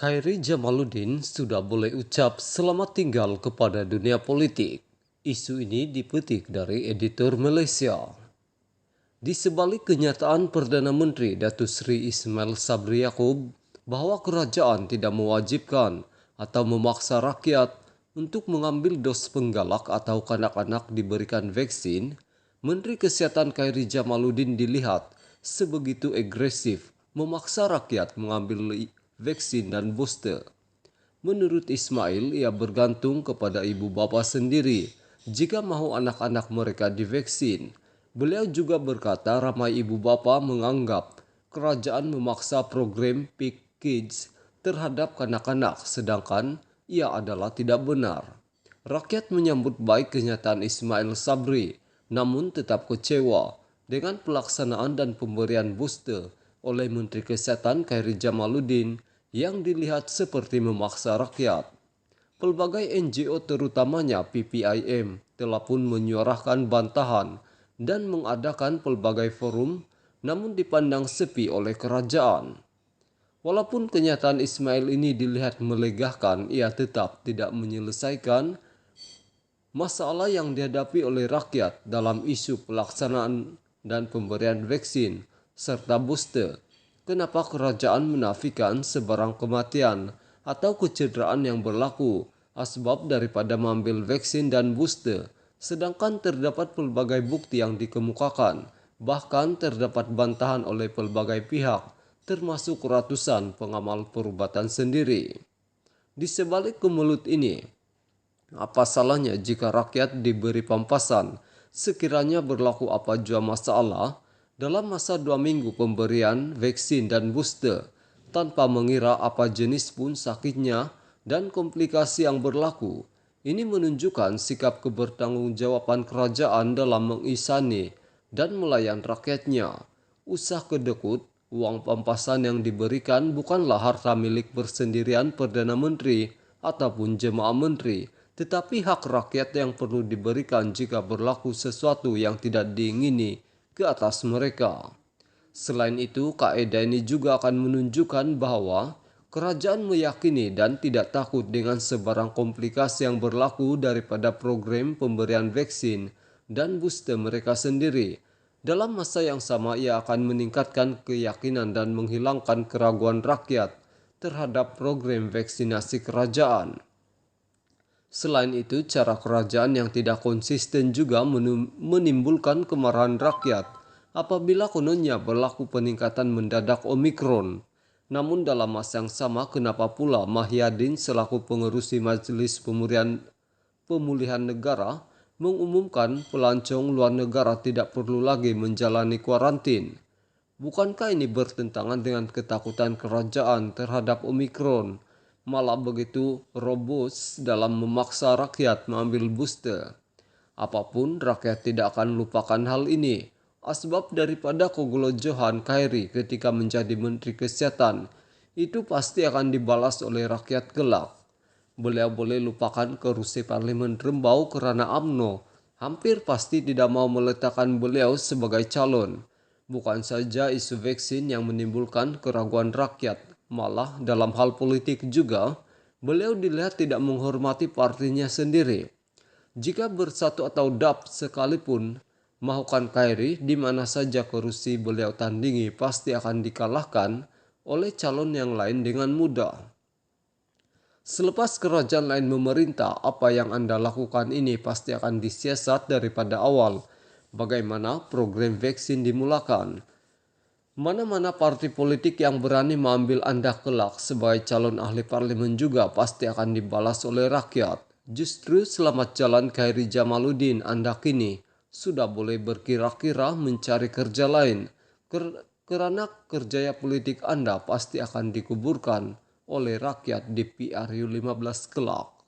Khairi Jamaluddin sudah boleh ucap selamat tinggal kepada dunia politik. Isu ini dipetik dari editor Malaysia. Di sebalik kenyataan Perdana Menteri Datuk Seri Ismail Sabri Yaakob bahwa kerajaan tidak mewajibkan atau memaksa rakyat untuk mengambil dos penggalak atau kanak-kanak diberikan vaksin, Menteri Kesihatan Khairi Jamaluddin dilihat sebegitu agresif memaksa rakyat mengambil vaksin dan booster. Menurut Ismail, ia bergantung kepada ibu bapa sendiri jika mahu anak-anak mereka divaksin. Beliau juga berkata ramai ibu bapa menganggap kerajaan memaksa program Pick Kids terhadap kanak-kanak sedangkan ia adalah tidak benar. Rakyat menyambut baik kenyataan Ismail Sabri namun tetap kecewa dengan pelaksanaan dan pemberian booster oleh Menteri Kesehatan Khairi Jamaluddin yang dilihat seperti memaksa rakyat. Pelbagai NGO terutamanya PPIM telah pun menyuarakan bantahan dan mengadakan pelbagai forum namun dipandang sepi oleh kerajaan. Walaupun kenyataan Ismail ini dilihat melegakan, ia tetap tidak menyelesaikan masalah yang dihadapi oleh rakyat dalam isu pelaksanaan dan pemberian vaksin serta booster. Kenapa kerajaan menafikan sebarang kematian atau kecederaan yang berlaku asbab daripada mengambil vaksin dan booster, sedangkan terdapat pelbagai bukti yang dikemukakan, bahkan terdapat bantahan oleh pelbagai pihak, termasuk ratusan pengamal perubatan sendiri. Di sebalik kemelut ini, apa salahnya jika rakyat diberi pampasan sekiranya berlaku apa jua masalah dalam masa 2 minggu pemberian vaksin dan booster tanpa mengira apa jenis pun sakitnya dan komplikasi yang berlaku. Ini menunjukkan sikap kebertanggungjawaban kerajaan dalam mengisani dan melayan rakyatnya. Usah kedekut, uang pampasan yang diberikan bukanlah harta milik bersendirian Perdana Menteri ataupun jemaah menteri, tetapi hak rakyat yang perlu diberikan jika berlaku sesuatu yang tidak diingini ke atas mereka. Selain itu, kaedah ini juga akan menunjukkan bahwa kerajaan meyakini dan tidak takut dengan sebarang komplikasi yang berlaku daripada program pemberian vaksin dan booster mereka sendiri. Dalam masa yang sama, ia akan meningkatkan keyakinan dan menghilangkan keraguan rakyat terhadap program vaksinasi kerajaan. Selain itu, cara kerajaan yang tidak konsisten juga menimbulkan kemarahan rakyat apabila kononnya berlaku peningkatan mendadak Omikron. Namun dalam masa yang sama, kenapa pula Mahyadin selaku pengerusi Majelis Pemulihan Negara mengumumkan pelancong luar negara tidak perlu lagi menjalani kuarantin? Bukankah ini bertentangan dengan ketakutan kerajaan terhadap Omikron? Malah begitu robust dalam memaksa rakyat mengambil booster. Apapun, rakyat tidak akan lupakan hal ini. Asbab daripada kegelojohan Khairi ketika menjadi Menteri Kesehatan itu pasti akan dibalas oleh rakyat kelak. Beliau boleh lupakan kerusi Parlimen Rembau kerana UMNO hampir pasti tidak mau meletakkan beliau sebagai calon. Bukan saja isu vaksin yang menimbulkan keraguan rakyat, malah dalam hal politik juga, beliau dilihat tidak menghormati partinya sendiri. Jika bersatu atau DAP sekalipun, mahukan Khairi di mana saja kerusi beliau tandingi pasti akan dikalahkan oleh calon yang lain dengan mudah. Selepas kerajaan lain memerintah, apa yang Anda lakukan ini pasti akan disiasat daripada awal. Bagaimana program vaksin dimulakan? Mana-mana parti politik yang berani mengambil Anda kelak sebagai calon ahli parlimen juga pasti akan dibalas oleh rakyat. Justru selamat jalan Khairi Jamaluddin, Anda kini sudah boleh berkira-kira mencari kerja lain. Kerana kerjaya politik Anda pasti akan dikuburkan oleh rakyat di PRU 15 kelak.